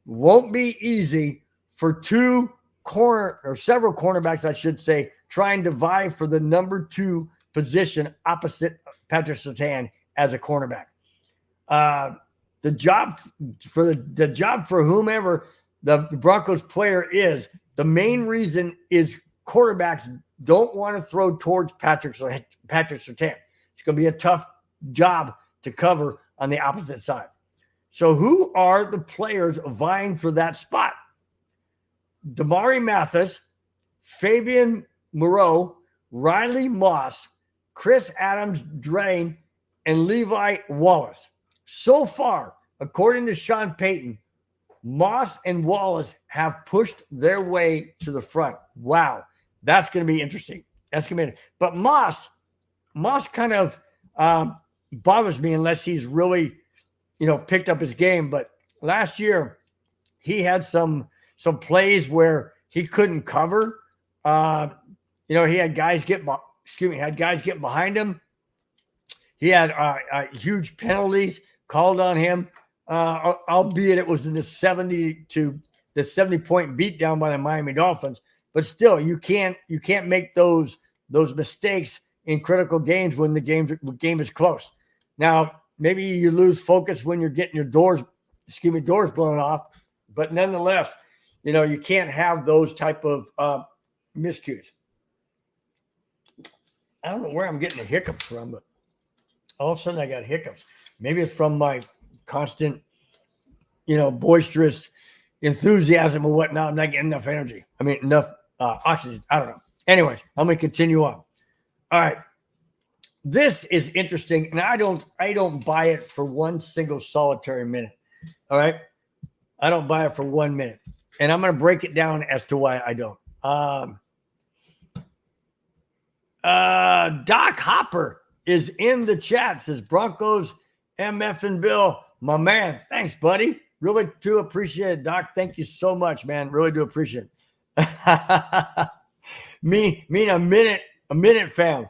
won't be easy for several cornerbacks, I should say, trying to vie for the number 2 position opposite Patrick Surtain as a cornerback. The job for whomever the Broncos player is, the main reason is quarterbacks don't want to throw towards Patrick Surtain. It's going to be a tough job to cover on the opposite side. So who are the players vying for that spot? Damari Mathis, Fabian Moreau, Riley Moss, Chris Adams Drain, and Levi Wallace. So far, according to Sean Payton, Moss and Wallace have pushed their way to the front. Wow, that's going to be interesting. That's going to be. But Moss kind of bothers me unless he's really, picked up his game. But last year, he had some plays where he couldn't cover. He had guys get behind him. He had huge penalties called on him, albeit it was in the 70 point beatdown by the Miami Dolphins. But still, you can't make those mistakes in critical games when the game is close. Now, maybe you lose focus when you're getting your doors blown off, but nonetheless, you can't have those type of miscues. I don't know where I'm getting the hiccups from, but all of a sudden I got hiccups. Maybe it's from my constant, boisterous enthusiasm and whatnot. I'm not getting enough energy. Enough oxygen. I don't know. Anyways, I'm going to continue on. All right. This is interesting, and I don't buy it for one single solitary minute. All right. I don't buy it for 1 minute. And I'm going to break it down as to why I don't. Doc Hopper is in the chat, says Broncos, MF and Bill, my man. Thanks, buddy. Really do appreciate it, Doc. Thank you so much, man. Really do appreciate it. Me a minute fam.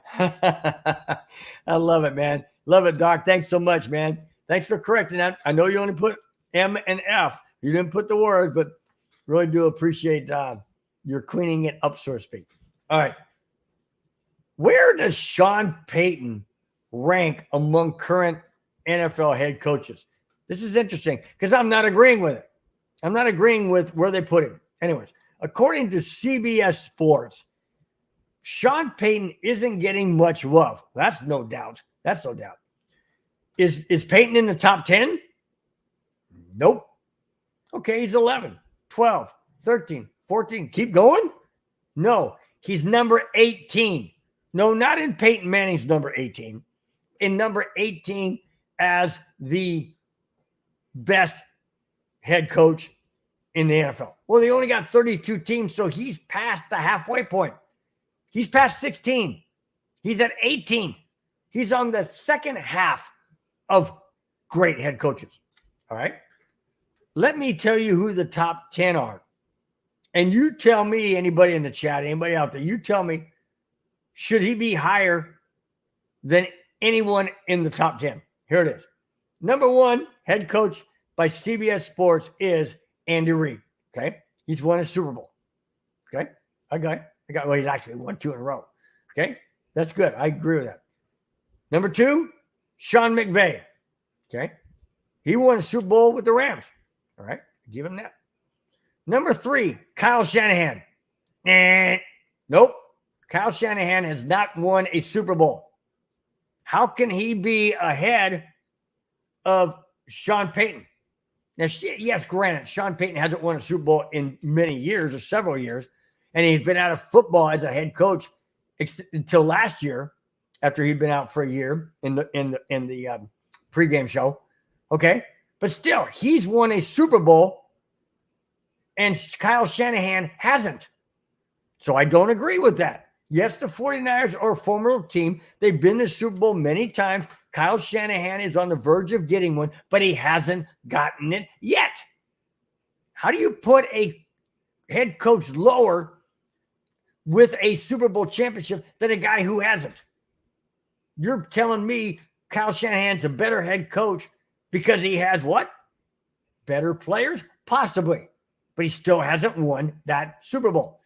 I love it, man. Love it, Doc. Thanks so much, man. Thanks for correcting that. I know you only put M and F. You didn't put the words, but really do appreciate your cleaning it up, so to speak. All right. Where does Sean Payton rank among current NFL head coaches? This is interesting because I'm not agreeing with it. I'm not agreeing with where they put him. Anyways, according to CBS Sports, Sean Payton isn't getting much love. That's no doubt. Is Payton in the top 10? Nope. Okay, he's 11, 12, 13, 14. Keep going? No, he's number 18. No, not in Peyton Manning's number 18. In number 18 as the best head coach in the NFL. Well, they only got 32 teams, so he's past the halfway point. He's past 16. He's at 18. He's on the second half of great head coaches. All right? Let me tell you who the top 10 are. And you tell me, anybody in the chat, anybody out there, you tell me, should he be higher than anyone in the top 10? Here it is. Number 1 head coach by CBS Sports is Andy Reid. Okay. He's won a Super Bowl. Okay. Well, he's actually won 2 in a row. Okay. That's good. I agree with that. Number 2, Sean McVay. Okay. He won a Super Bowl with the Rams. All right. Give him that. Number 3, Kyle Shanahan. Nope. Kyle Shanahan has not won a Super Bowl. How can he be ahead of Sean Payton? Now, yes, granted, Sean Payton hasn't won a Super Bowl in many years or several years, and he's been out of football as a head coach until last year, after he'd been out for a year in the pregame show. Okay, but still, he's won a Super Bowl, and Kyle Shanahan hasn't. So I don't agree with that. Yes, the 49ers are a formidable team. They've been to the Super Bowl many times. Kyle Shanahan is on the verge of getting one, but he hasn't gotten it yet. How do you put a head coach lower with a Super Bowl championship than a guy who hasn't? You're telling me Kyle Shanahan's a better head coach because he has what? Better players? Possibly. But he still hasn't won that Super Bowl.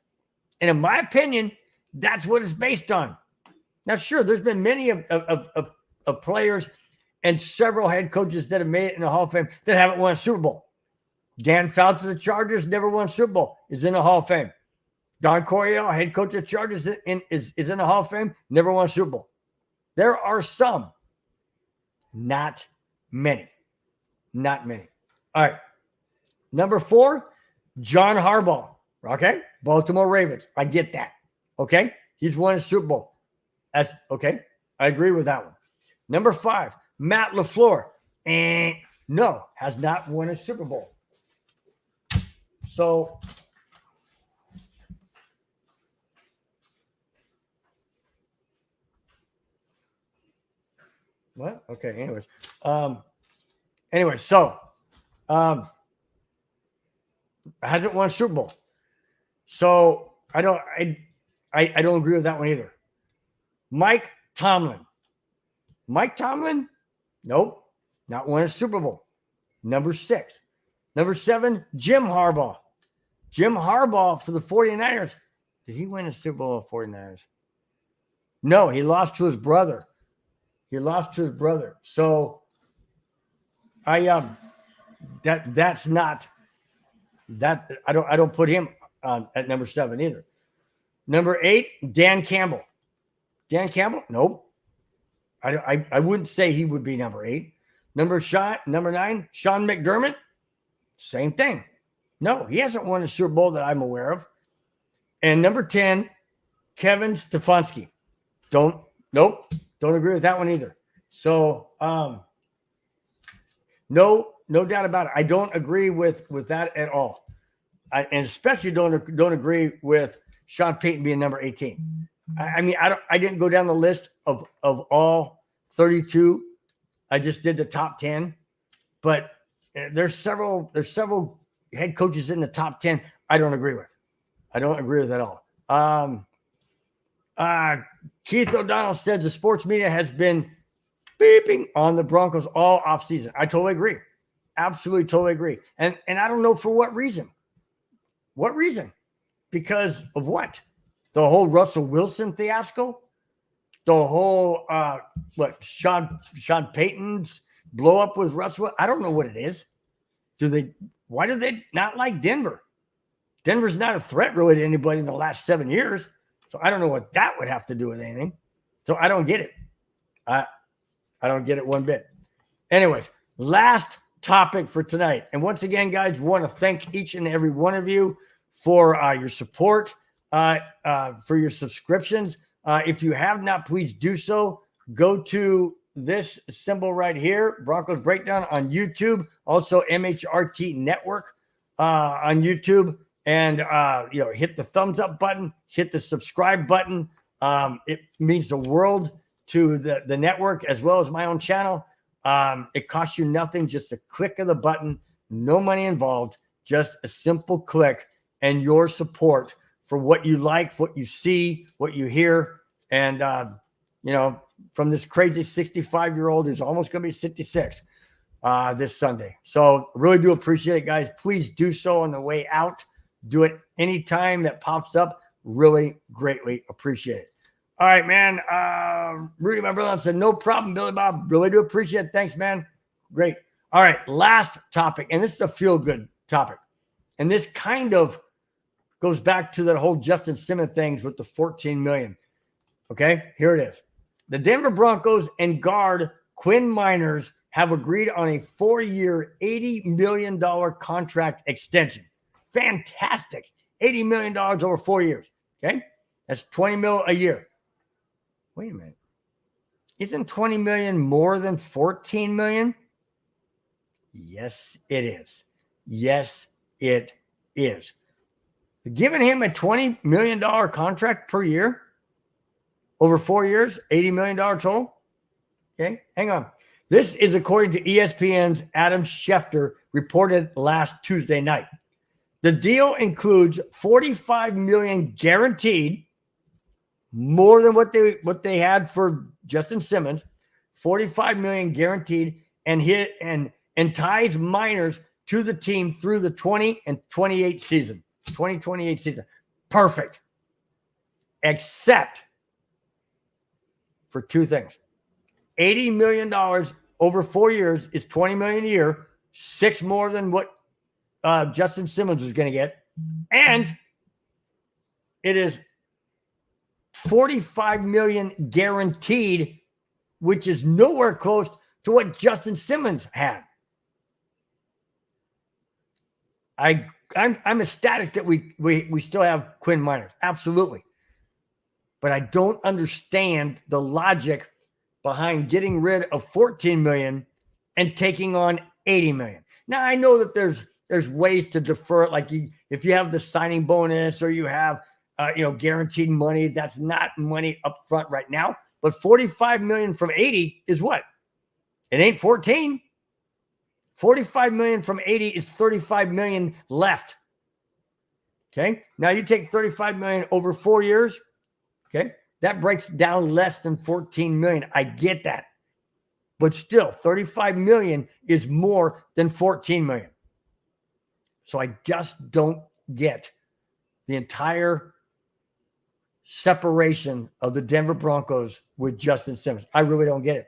And in my opinion, that's what it's based on. Now, sure, there's been many of players and several head coaches that have made it in the Hall of Fame that haven't won a Super Bowl. Dan Fouts of the Chargers never won a Super Bowl, is in the Hall of Fame. Don Coryell, head coach of the Chargers, is in the Hall of Fame, never won a Super Bowl. There are some, not many. Not many. All right. Number 4, John Harbaugh. Okay. Baltimore Ravens. I get that. Okay. He's won a Super Bowl. That's okay. I agree with that one. Number 5, Matt LaFleur. No, has not won a Super Bowl. So what? Okay. Anyways, so hasn't won a Super Bowl. So I don't agree with that one either. Mike Tomlin. Nope. Not won a Super Bowl. Number 6. Number 7, Jim Harbaugh. Jim Harbaugh for the 49ers. Did he win a Super Bowl with 49ers? No, he lost to his brother. So that's not that. I don't put him at number 7 either. Number 8, Dan Campbell. Dan Campbell? Nope. I wouldn't say he would be number 8. Number 9, Sean McDermott. Same thing. No, he hasn't won a Super Bowl that I'm aware of. And number 10, Kevin Stefanski. Don't agree with that one either. So no doubt about it. I don't agree with that at all. And especially don't agree with Sean Payton being number 18. I didn't go down the list of all 32. I just did the top 10, but there's several head coaches in the top 10 I don't agree with. I don't agree with at all. Keith O'Donnell says the sports media has been beeping on the Broncos all offseason. I totally agree. Absolutely, totally agree. And I don't know for what reason. What reason? Because of what? The whole Russell Wilson fiasco? The whole Sean Payton's blow up with Russell? I don't know what it is. Why do they not like Denver? Denver's not a threat really to anybody in the last 7 years. So I don't know what that would have to do with anything. So I don't get it. I don't get it one bit. Anyways, last topic for tonight. And once again, guys, want to thank each and every one of you for your support, for your subscriptions. If you have not, please do so. Go to this symbol right here, Broncos Breakdown on YouTube, also MHRT Network on YouTube, and hit the thumbs up button, hit the subscribe button. It means the world to the network as well as my own channel. It costs you nothing, just a click of the button, no money involved, just a simple click, and your support for what you like, what you see, what you hear, and from this crazy 65-year-old who's almost going to be 66 this Sunday. So really do appreciate it, guys. Please do so on the way out. Do it anytime that pops up. Really greatly appreciate it. All right, man. Rudy, my brother, said, no problem, Billy Bob. Really do appreciate it. Thanks, man. Great. All right, last topic, and this is a feel-good topic. And this kind of goes back to that whole Justin Simmons things with the $14 million. Okay, here it is. The Denver Broncos and guard Quinn Meinerz have agreed on a 4-year, $80 million contract extension. Fantastic. $80 million over 4 years. Okay, that's $20 million a year. Wait a minute. Isn't $20 million more than $14 million? Yes, it is. Yes, it is. Giving him a $20 million contract per year over 4 years, $80 million total. Okay, hang on. This is according to ESPN's Adam Schefter, reported last Tuesday night. The deal includes $45 million guaranteed, more than what they had for Justin Simmons, $45 million guaranteed, and ties Meinerz to the team through the 2028 season. Perfect. Except for two things. $80 million over 4 years is $20 million a year, 6 more than what Justin Simmons was going to get. And it is $45 million guaranteed, which is nowhere close to what Justin Simmons had. I'm ecstatic that we still have Quinn Meinerz. Absolutely. But I don't understand the logic behind getting rid of 14 million and taking on 80 million. Now I know that there's ways to defer it, like if you have the signing bonus or you have guaranteed money, that's not money up front right now. But 45 million from 80 is what? It ain't 14. 45 million from 80 is 35 million left. Okay. Now you take 35 million over 4 years. Okay. That breaks down less than 14 million. I get that. But still, 35 million is more than 14 million. So I just don't get the entire separation of the Denver Broncos with Justin Simmons. I really don't get it.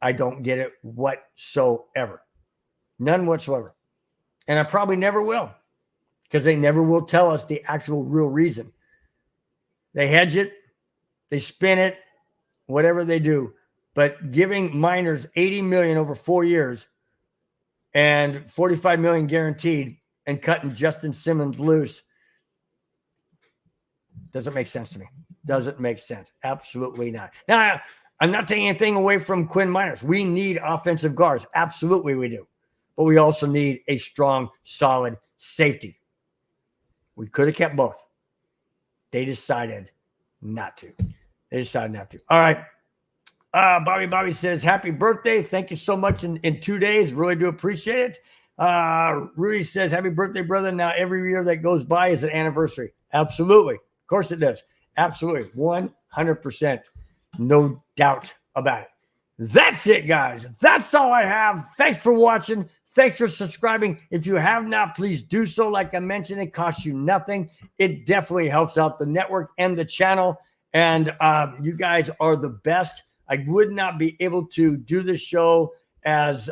I don't get it whatsoever. None whatsoever. And I probably never will, because they never will tell us the actual real reason. They hedge it, they spin it, whatever they do. But giving Meinerz 80 million over 4 years and 45 million guaranteed and cutting Justin Simmons loose doesn't make sense to me. Doesn't make sense. Absolutely not. Now, I'm not taking anything away from Quinn Meinerz. We need offensive guards. Absolutely we do. But we also need a strong, solid safety. We could have kept both. They decided not to. All right. Bobby says, happy birthday. Thank you so much in 2 days. Really do appreciate it. Rudy says, happy birthday, brother. Now every year that goes by is an anniversary. Absolutely. Of course it does. Absolutely. 100%. No doubt about it. That's it, guys. That's all I have. Thanks for watching. Thanks for subscribing. If you have not, please do so. Like I mentioned, it costs you nothing. It definitely helps out the network and the channel. And you guys are the best. I would not be able to do this show as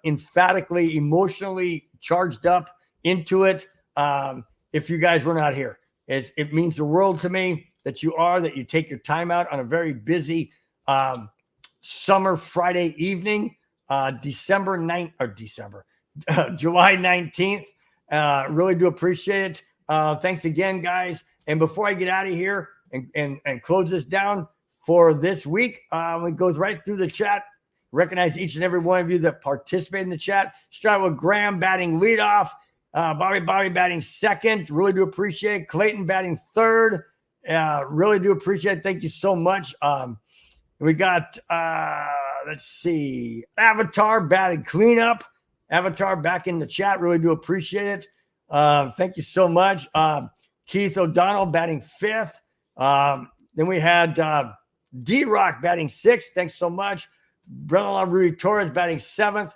emphatically, emotionally charged up into it if you guys were not here. It means the world to me that you take your time out on a very busy summer Friday evening, July 19th. Really do appreciate it. Thanks again, guys. And before I get out of here and close this down for this week, it goes right through the chat. Recognize each and every one of you that participate in the chat. Start with Graham batting leadoff. Bobby batting second. Really do appreciate it. Clayton batting third. Really do appreciate it. Thank you so much. We got, let's see, Avatar batting cleanup. Avatar back in the chat. Really do appreciate it. Thank you so much. Keith O'Donnell batting fifth. Then we had D-Rock batting sixth. Thanks so much. Brother-in-law Rudy Torres batting seventh.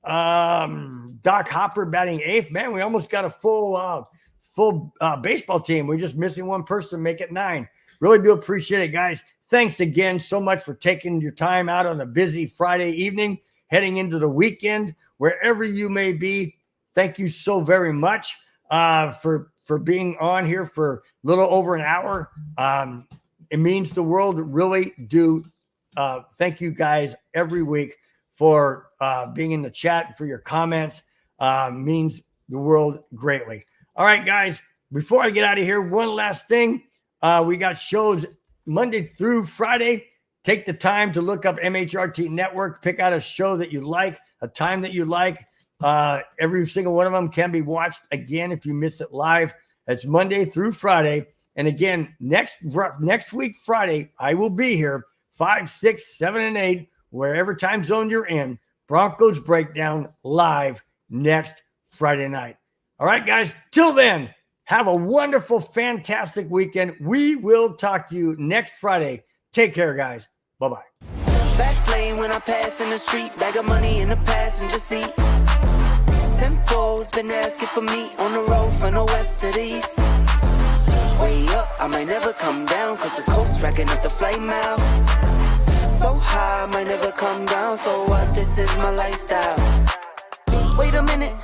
Doc Hopper batting eighth. Man, we almost got a full baseball team. We're just missing one person, make it 9. Really do appreciate it, guys. Thanks again so much for taking your time out on a busy Friday evening, heading into the weekend, wherever you may be. Thank you so very much for being on here for a little over an hour. It means the world. Really do. Thank you guys every week for being in the chat, for your comments. Means the world greatly. All right, guys, before I get out of here, one last thing. We got shows Monday through Friday. Take the time to look up MHRT Network. Pick out a show that you like, a time that you like. Every single one of them can be watched again if you miss it live. It's Monday through Friday. And again, next week, Friday, I will be here 5, 6, 7, and 8, wherever time zone you're in. Broncos Breakdown live next Friday night. All right, guys, till then, have a wonderful, fantastic weekend. We will talk to you next Friday. Take care, guys. Bye-bye. Fast lane when I pass in the street, bag of money in the passenger seat. Simcoe's been asking for me on the road from the west to the east. Way up, I might never come down, cause the coast's racking up the flight miles. So high, I might never come down, so what, this is my lifestyle. Wait a minute.